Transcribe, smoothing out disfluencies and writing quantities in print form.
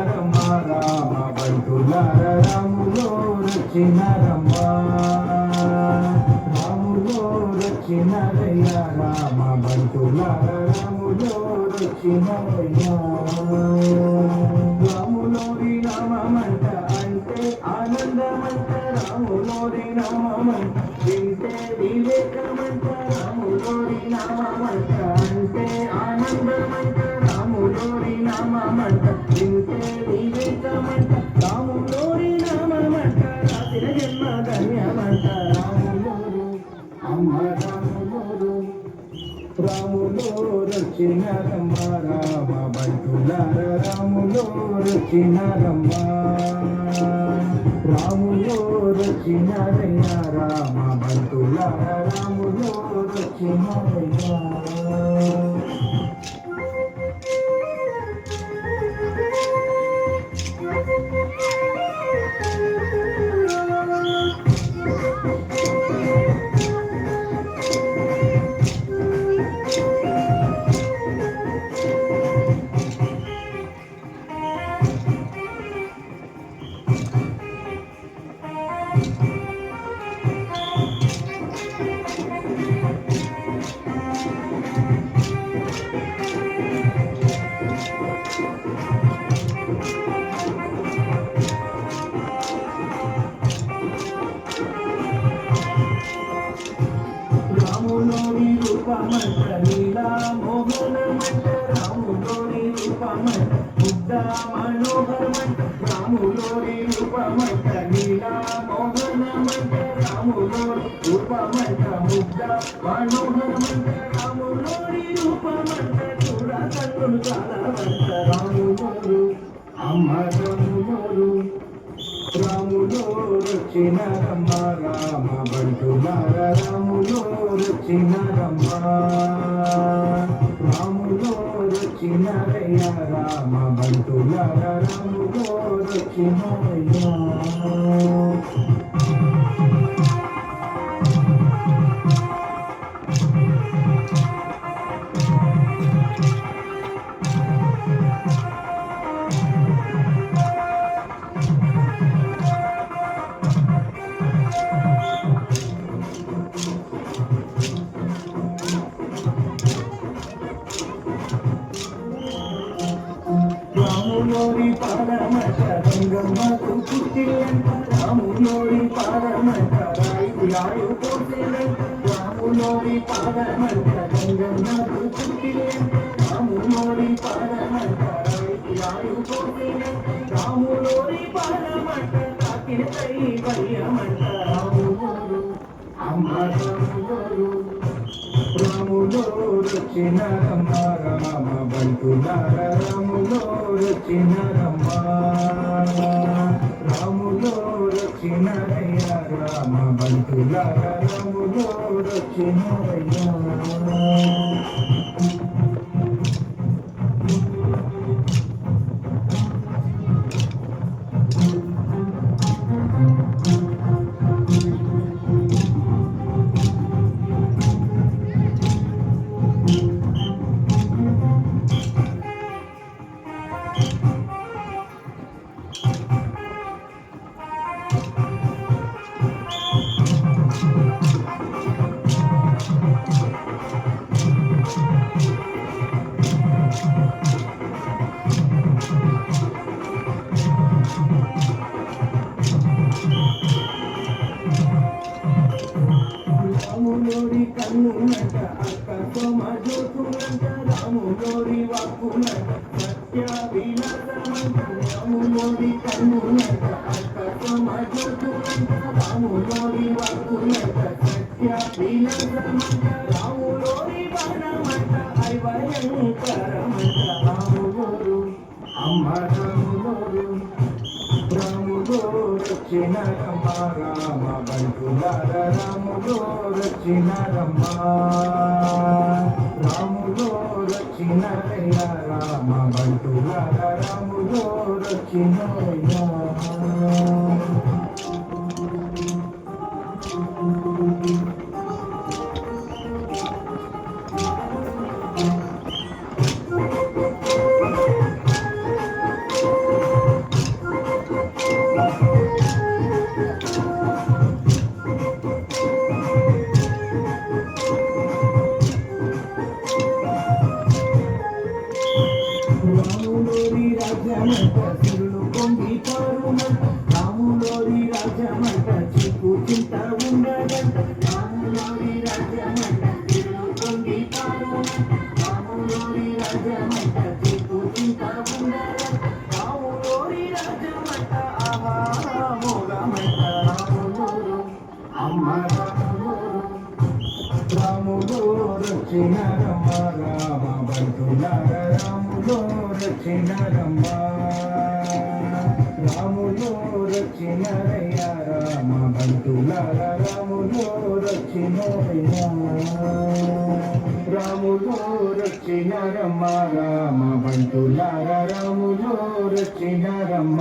రమ రామ బంటులార రాములో రమ రాములో రయ్య రామ బంటులార రాములో రయ్య రాములోరి నామంట అంటే ఆనందమంట రాములోరి నామంట వింటే వివేకమంట రాములోరి నామంట అంటే ఆనందమంట రాములోరి నామంట వింటే వివేకమంట రాములోరి నామంట రాసిన జన్మ ధన్యమంట రాములోరు అమ్మ రాములోరు రాములో రచిన రమ్మ రామ బంటులార రాములో రచిన రమ్మ రాములో రచిన రయ్య రామ బంటులార రాములో రచిన రయ్య రాములోని రూపమంట నీలా మోహనమంట రాములోని రూపమంట బుద్ధ మనోహరమంట రాములోని రూపమంట నీలా మోహనమంట రాములోని రూపమంట బుద్ధ మనోహరమంట రాములోని రూపమంట చూడ కన్నులు చాలవంట రాములోరు అమ్మ రాములోరు రాములో రచిన రమ్మ రామ బంటులార రాములో రచిన రమ్మ రాములో రచిన రయ్య రామ బంటులార రాములో రచిన రయ్య రాములోరి పాదమట రంగమ్మకు పుట్టిలంట రాములోరి పాదమట రాయు పోసిలంట రాములోరి పాదమట రంగమ్మకు పుట్టిలంట రాములోరి పాదమట రాయు పోసిలంట రాములోరి పాదమట తాకిన కైవల్యమంట రాములోరు అమ్మ రాములోరు రాములో రచిన రమ్మ రామ బంటులార రాములో రచిన రమ్మ రాములో రచిన రయ్య రామ బంటులార రాములో రచిన రయ్య రాములోరి కన్నులంట అక్క సోమ జ్యోతులంట రాములోరి వాక్కులంట సత్య విలాసమంట రాములోని కన్నులంట అష్ట సమాజంట రాములోని వాక్కులంట సత్య విలాసమంట రాములోని బాణమంట భయంకరమంట రాములోరు అమ్మ రాములోరు రాములో రచిన రమ్మ రామ బంటులార రాములో రచిన రమ్మ రాములో రచిన రామ బంటులార రాములో రచిన రాములోరి రాజ్యమంట సిరులు పొంగి పారుమంట రాములోరి రాజ్యమంట చిక్కు చింత ఉండదంట రాములోరి రాజ్యమంట సిరులు పొంగి పారుమంట రాములోరి రాజ్యమంట చిక్కు చింత ఉండదంట రాములోరి రాజ్యమంట ఆహా మోగమంట రాములోరు అమ్మ రాములో రచిన రమ్మ రామ బంటులార రాములో రచిన రమ్మ రాములో రచిన రయ్య రామ బంటులార రాములో రచిన రాములో రచిన రమ్మ రామ బంటులార రాములో రచిన రమ్మ